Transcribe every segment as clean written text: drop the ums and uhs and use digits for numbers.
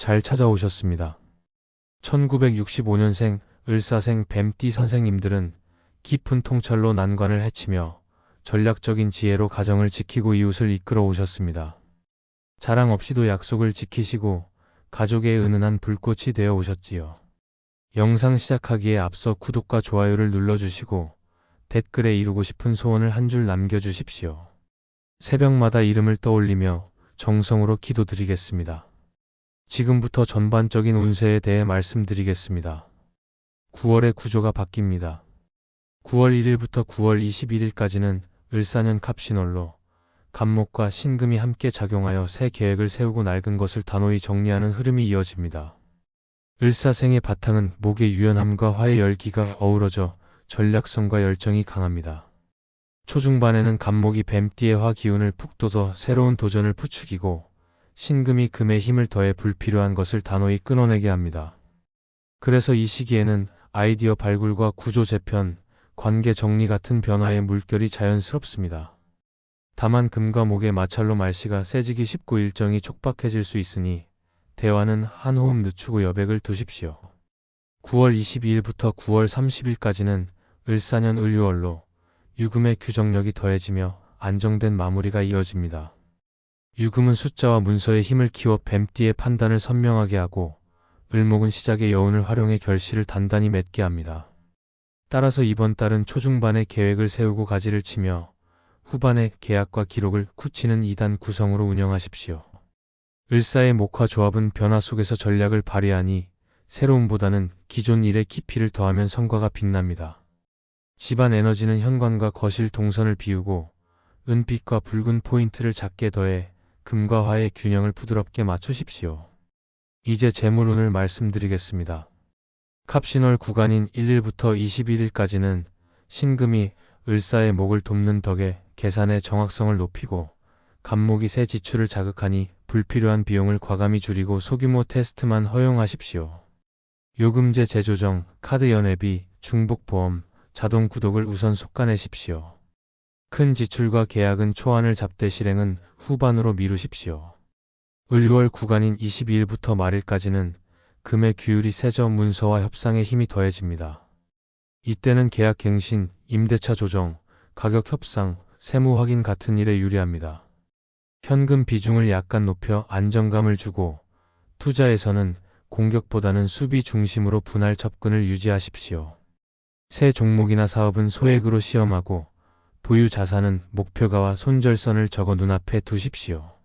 잘 찾아오셨습니다. 1965년생 을사생 뱀띠 선생님들은 깊은 통찰로 난관을 헤치며 전략적인 지혜로 가정을 지키고 이웃을 이끌어 오셨습니다. 자랑 없이도 약속을 지키시고 가족의 은은한 불꽃이 되어 오셨지요. 영상 시작하기에 앞서 구독과 좋아요를 눌러주시고 댓글에 이루고 싶은 소원을 한 줄 남겨주십시오. 새벽마다 이름을 떠올리며 정성으로 기도드리겠습니다. 지금부터 전반적인 운세에 대해 말씀드리겠습니다. 9월의 구조가 바뀝니다. 9월 1일부터 9월 21일까지는 을사년 갑신월로 갑목과 신금이 함께 작용하여 새 계획을 세우고 낡은 것을 단호히 정리하는 흐름이 이어집니다. 을사생의 바탕은 목의 유연함과 화의 열기가 어우러져 전략성과 열정이 강합니다. 초중반에는 갑목이 뱀띠의 화 기운을 푹 돋워 새로운 도전을 부추기고 신금이 금의 힘을 더해 불필요한 것을 단호히 끊어내게 합니다. 그래서 이 시기에는 아이디어 발굴과 구조 재편, 관계 정리 같은 변화의 물결이 자연스럽습니다. 다만 금과 목의 마찰로 말씨가 세지기 쉽고 일정이 촉박해질 수 있으니 대화는 한 호흡 늦추고 여백을 두십시오. 9월 22일부터 9월 30일까지는 을사년 을유월로 유금의 규정력이 더해지며 안정된 마무리가 이어집니다. 유금은 숫자와 문서의 힘을 키워 뱀띠의 판단을 선명하게 하고 을목은 시작의 여운을 활용해 결실을 단단히 맺게 합니다. 따라서 이번 달은 초중반에 계획을 세우고 가지를 치며 후반에 계약과 기록을 굳히는 2단 구성으로 운영하십시오. 을사의 목화 조합은 변화 속에서 전략을 발휘하니 새로움보다는 기존 일에 깊이를 더하면 성과가 빛납니다. 집안 에너지는 현관과 거실 동선을 비우고 은빛과 붉은 포인트를 작게 더해 금과 화의 균형을 부드럽게 맞추십시오. 이제 재물운을 말씀드리겠습니다. 갑신월 구간인 1일부터 21일까지는 신금이 을사의 목을 돕는 덕에 계산의 정확성을 높이고 갑목이 새 지출을 자극하니 불필요한 비용을 과감히 줄이고 소규모 테스트만 허용하십시오. 요금제 재조정, 카드 연회비, 중복보험, 자동 구독을 우선 솎아내십시오. 큰 지출과 계약은 초안을 잡되 실행은 후반으로 미루십시오. 을유월 구간인 22일부터 말일까지는 금의 규율이 세져 문서와 협상에 힘이 더해집니다. 이때는 계약 갱신, 임대차 조정, 가격 협상, 세무 확인 같은 일에 유리합니다. 현금 비중을 약간 높여 안정감을 주고 투자에서는 공격보다는 수비 중심으로 분할 접근을 유지하십시오. 새 종목이나 사업은 소액으로 시험하고 보유 자산은 목표가와 손절선을 적어 눈앞에 두십시오.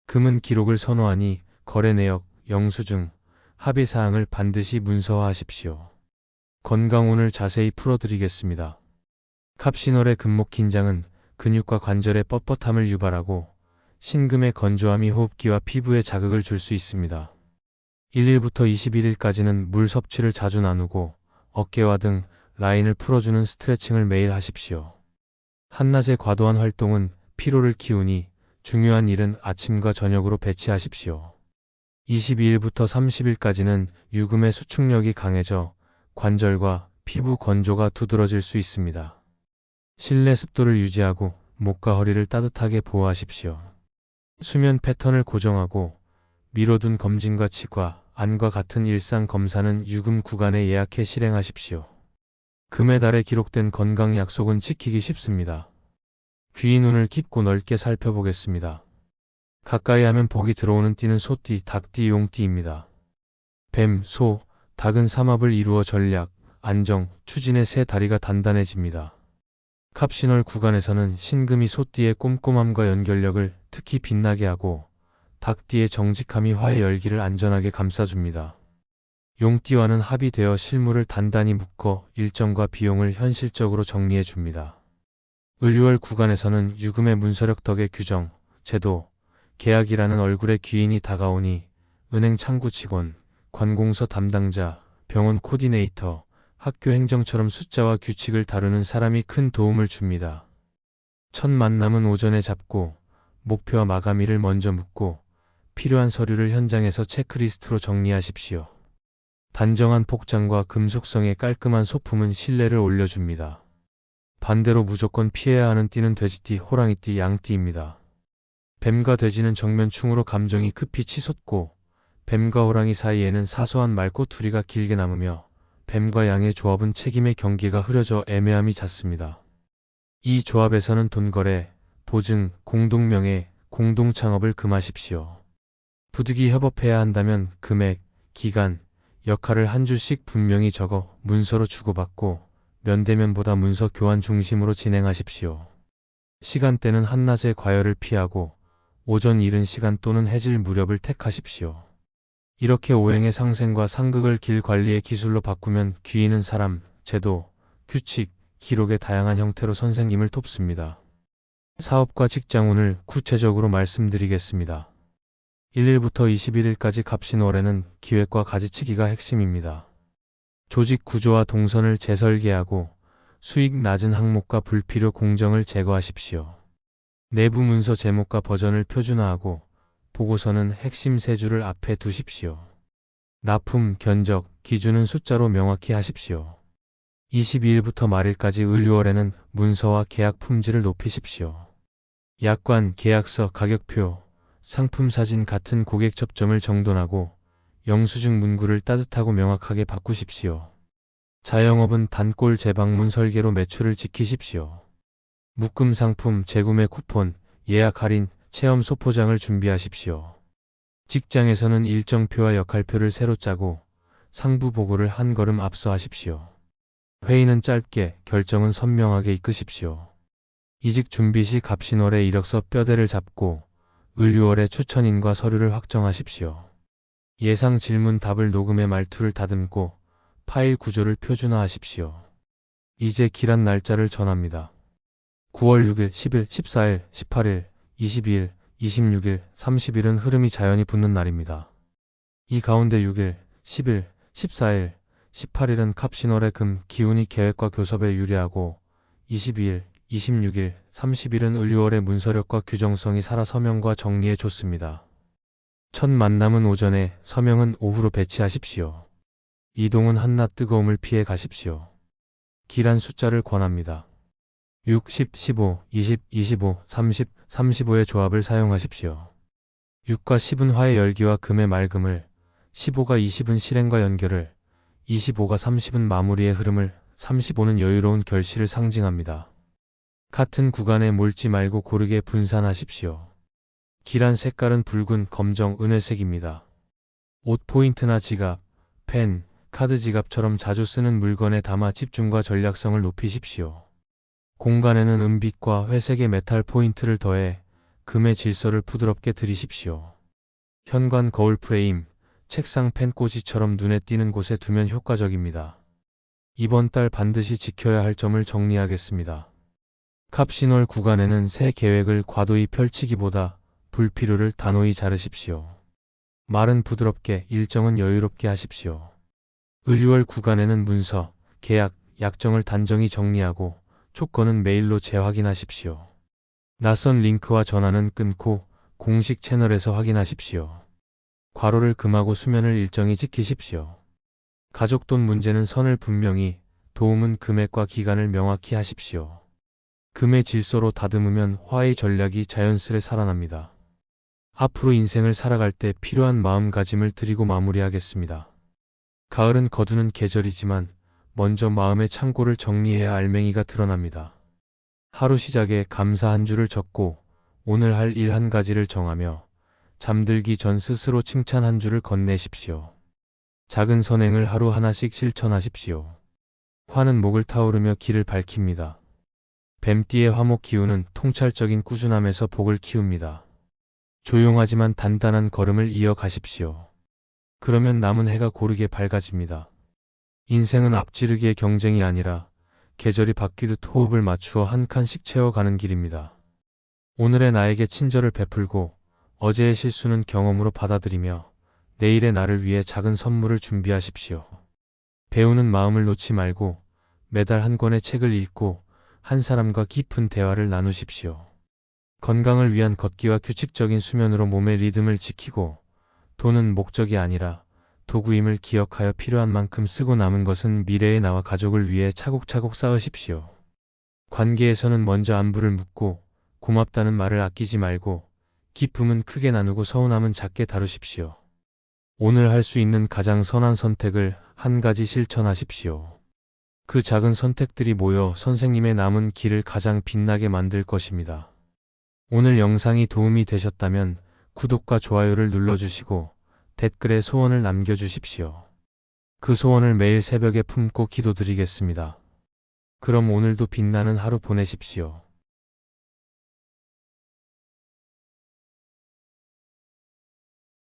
금은 기록을 선호하니 거래 내역, 영수증, 합의사항을 반드시 문서화하십시오. 건강운을 자세히 풀어드리겠습니다. 갑신월의 금목 긴장은 근육과 관절의 뻣뻣함을 유발하고 신금의 건조함이 호흡기와 피부에 자극을 줄 수 있습니다. 1일부터 21일까지는 물 섭취를 자주 나누고 어깨와 등 라인을 풀어주는 스트레칭을 매일 하십시오. 한낮의 과도한 활동은 피로를 키우니 중요한 일은 아침과 저녁으로 배치하십시오. 22일부터 30일까지는 유금의 수축력이 강해져 관절과 피부 건조가 두드러질 수 있습니다. 실내 습도를 유지하고 목과 허리를 따뜻하게 보호하십시오. 수면 패턴을 고정하고 미뤄둔 검진과 치과, 안과 같은 일상 검사는 유금 구간에 예약해 실행하십시오. 금의 달에 기록된 건강 약속은 지키기 쉽습니다. 귀인 운을 깊고 넓게 살펴보겠습니다. 가까이 하면 복이 들어오는 띠는 소띠, 닭띠, 용띠입니다. 뱀, 소, 닭은 삼합을 이루어 전략, 안정, 추진의 세 다리가 단단해집니다. 갑신월 구간에서는 신금이 소띠의 꼼꼼함과 연결력을 특히 빛나게 하고 닭띠의 정직함이 화의 열기를 안전하게 감싸줍니다. 용띠와는 합의되어 실물을 단단히 묶어 일정과 비용을 현실적으로 정리해줍니다. 을유월 구간에서는 유금의 문서력 덕에 규정, 제도, 계약이라는 얼굴의 귀인이 다가오니 은행 창구 직원, 관공서 담당자, 병원 코디네이터, 학교 행정처럼 숫자와 규칙을 다루는 사람이 큰 도움을 줍니다. 첫 만남은 오전에 잡고 목표와 마감일을 먼저 묻고 필요한 서류를 현장에서 체크리스트로 정리하십시오. 단정한 복장과 금속성의 깔끔한 소품은 신뢰를 올려줍니다. 반대로 무조건 피해야 하는 띠는 돼지띠, 호랑이띠, 양띠입니다. 뱀과 돼지는 정면충으로 감정이 급히 치솟고 뱀과 호랑이 사이에는 사소한 말꼬투리가 길게 남으며 뱀과 양의 조합은 책임의 경계가 흐려져 애매함이 잦습니다. 이 조합에서는 돈거래, 보증, 공동명예, 공동창업을 금하십시오. 부득이 협업해야 한다면 금액, 기간, 역할을 한 줄씩 분명히 적어 문서로 주고받고 면대면보다 문서 교환 중심으로 진행하십시오. 시간대는 한낮의 과열을 피하고 오전 이른 시간 또는 해질 무렵을 택하십시오. 이렇게 오행의 상생과 상극을 길 관리의 기술로 바꾸면 귀인은 사람, 제도, 규칙, 기록의 다양한 형태로 선생님을 돕습니다. 사업과 직장운을 구체적으로 말씀드리겠습니다. 1일부터 21일까지 갑신월에는 기획과 가지치기가 핵심입니다. 조직 구조와 동선을 재설계하고 수익 낮은 항목과 불필요 공정을 제거하십시오. 내부 문서 제목과 버전을 표준화하고 보고서는 핵심 세 줄을 앞에 두십시오. 납품, 견적, 기준은 숫자로 명확히 하십시오. 22일부터 말일까지 을유월에는 문서와 계약 품질을 높이십시오. 약관, 계약서, 가격표, 상품 사진 같은 고객 접점을 정돈하고 영수증 문구를 따뜻하고 명확하게 바꾸십시오. 자영업은 단골 재방문 설계로 매출을 지키십시오. 묶음 상품, 재구매 쿠폰, 예약 할인, 체험 소포장을 준비하십시오. 직장에서는 일정표와 역할표를 새로 짜고 상부 보고를 한 걸음 앞서 하십시오. 회의는 짧게, 결정은 선명하게 이끄십시오. 이직 준비 시 갑신월에 이력서 뼈대를 잡고 을유월에 추천인과 서류를 확정하십시오. 예상 질문 답을 녹음해 말투를 다듬고 파일 구조를 표준화하십시오. 이제 기란 날짜를 전합니다. 9월 6일, 10일, 14일, 18일, 22일, 26일, 30일은 흐름이 자연히 붙는 날입니다. 이 가운데 6일, 10일, 14일, 18일은 갑신월의 금, 기운이 계획과 교섭에 유리하고 22일, 26일, 30일은 을유월의 문서력과 규정성이 살아 서명과 정리에 좋습니다. 첫 만남은 오전에, 서명은 오후로 배치하십시오. 이동은 한낮 뜨거움을 피해 가십시오. 기란 숫자를 권합니다. 6, 10, 15, 20, 25, 30, 35의 조합을 사용하십시오. 6과 10은 화의 열기와 금의 맑음을, 15가 20은 실행과 연결을, 25가 30은 마무리의 흐름을, 35는 여유로운 결실을 상징합니다. 같은 구간에 몰지 말고 고르게 분산하십시오. 기란 색깔은 붉은, 검정, 은회색입니다. 옷 포인트나 지갑, 펜, 카드 지갑처럼 자주 쓰는 물건에 담아 집중과 전략성을 높이십시오. 공간에는 은빛과 회색의 메탈 포인트를 더해 금의 질서를 부드럽게 들이십시오. 현관 거울 프레임, 책상 펜 꽂이처럼 눈에 띄는 곳에 두면 효과적입니다. 이번 달 반드시 지켜야 할 점을 정리하겠습니다. 갑신월 구간에는 새 계획을 과도히 펼치기보다 불필요를 단호히 자르십시오. 말은 부드럽게, 일정은 여유롭게 하십시오. 을유월 구간에는 문서, 계약, 약정을 단정히 정리하고 조건은 메일로 재확인하십시오. 낯선 링크와 전화는 끊고 공식 채널에서 확인하십시오. 괄호를 금하고 수면을 일정히 지키십시오. 가족 돈 문제는 선을 분명히, 도움은 금액과 기간을 명확히 하십시오. 금의 질서로 다듬으면 화의 전략이 자연스레 살아납니다. 앞으로 인생을 살아갈 때 필요한 마음가짐을 드리고 마무리하겠습니다. 가을은 거두는 계절이지만 먼저 마음의 창고를 정리해야 알맹이가 드러납니다. 하루 시작에 감사 한 줄을 적고 오늘 할 일 한 가지를 정하며 잠들기 전 스스로 칭찬 한 줄을 건네십시오. 작은 선행을 하루 하나씩 실천하십시오. 화는 목을 타오르며 길을 밝힙니다. 뱀띠의 화목 기운은 통찰적인 꾸준함에서 복을 키웁니다. 조용하지만 단단한 걸음을 이어가십시오. 그러면 남은 해가 고르게 밝아집니다. 인생은 앞지르기의 경쟁이 아니라 계절이 바뀌듯 호흡을 맞추어 한 칸씩 채워가는 길입니다. 오늘의 나에게 친절을 베풀고 어제의 실수는 경험으로 받아들이며 내일의 나를 위해 작은 선물을 준비하십시오. 배우는 마음을 놓지 말고 매달 한 권의 책을 읽고 한 사람과 깊은 대화를 나누십시오. 건강을 위한 걷기와 규칙적인 수면으로 몸의 리듬을 지키고 돈은 목적이 아니라 도구임을 기억하여 필요한 만큼 쓰고 남은 것은 미래의 나와 가족을 위해 차곡차곡 쌓으십시오. 관계에서는 먼저 안부를 묻고 고맙다는 말을 아끼지 말고 기쁨은 크게 나누고 서운함은 작게 다루십시오. 오늘 할 수 있는 가장 선한 선택을 한 가지 실천하십시오. 그 작은 선택들이 모여 선생님의 남은 길을 가장 빛나게 만들 것입니다. 오늘 영상이 도움이 되셨다면 구독과 좋아요를 눌러주시고 댓글에 소원을 남겨주십시오. 그 소원을 매일 새벽에 품고 기도드리겠습니다. 그럼 오늘도 빛나는 하루 보내십시오.